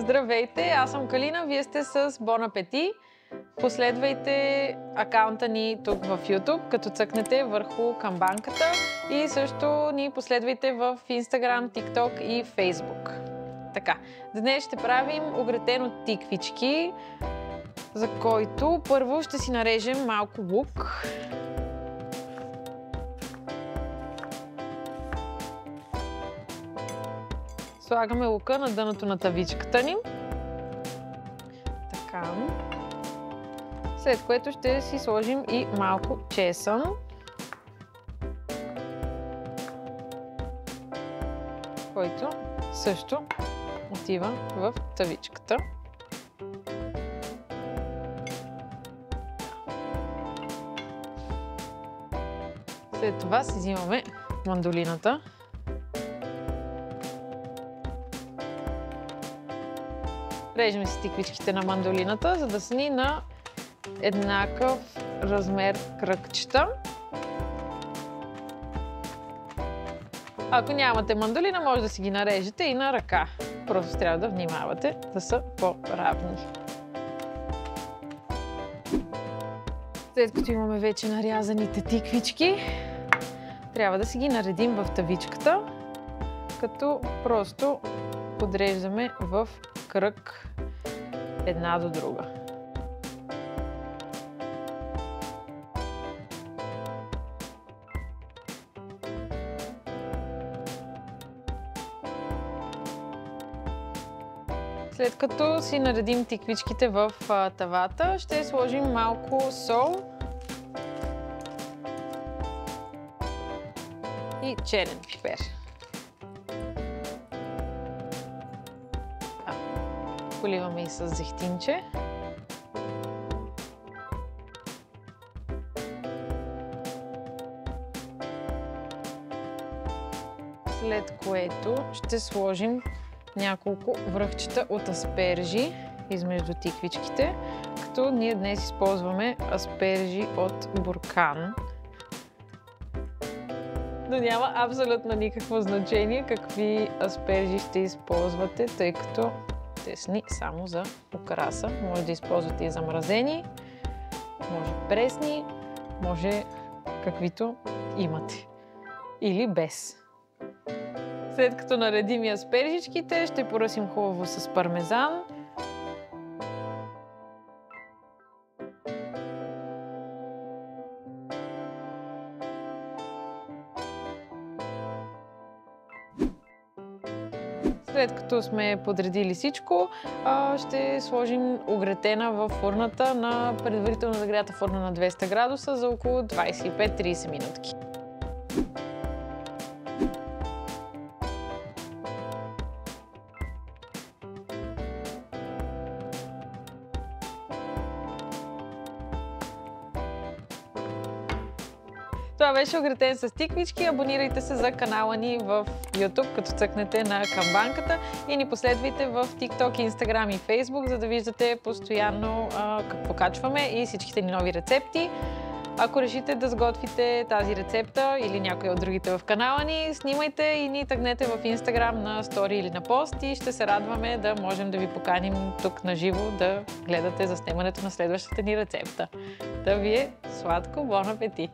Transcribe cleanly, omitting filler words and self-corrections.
Здравейте, аз съм Калина, вие сте с Bon Appetit. Последвайте акаунта ни тук в YouTube, като цъкнете върху камбанката и също ни последвайте в Instagram, TikTok и Facebook. Така, днес ще правим огретен от тиквички, за който първо ще си нарежем малко лук. Слагаме лука на дъното на тавичката ни. Така. След което ще си сложим и малко чесън. Който също отива в тавичката. След това си взимаме мандолината. Режем си тиквичките на мандолината, за да са ни на еднакъв размер кръгчета. Ако нямате мандолина, може да си ги нарежете и на ръка. Просто трябва да внимавате да са по-равни. След като имаме вече нарязаните тиквички, трябва да си ги наредим в тавичката, като просто подреждаме в кръг една до друга. След като си наредим тиквичките в тавата, ще сложим малко сол и черен пипер. Поливаме и с зехтинче. След което ще сложим няколко връхчета от аспержи измежду тиквичките, като ние днес използваме аспержи от буркан. Но няма абсолютно никакво значение какви аспержи ще използвате, тъй като те са ни само за украса. Може да използвате и замразени, може пресни, може каквито имате. Или без. След като наредим и аспержичките, ще поръсим хубаво с пармезан. След като сме подредили всичко, ще сложим огретена в фурната на предварително нагрята фурна на 200 градуса за около 25-30 минутки. Това беше огретен с тиквички. Абонирайте се за канала ни в YouTube, като цъкнете на камбанката и ни последвайте в TikTok, Instagram и Facebook, за да виждате постоянно какво качваме и всичките ни нови рецепти. Ако решите да сготвите тази рецепта или някои от другите в канала ни, снимайте и ни тагнете в Instagram на стори или на пост и ще се радваме да можем да ви поканим тук на живо да гледате заснемането на следващата ни рецепта. Да ви е сладко, бон апетит!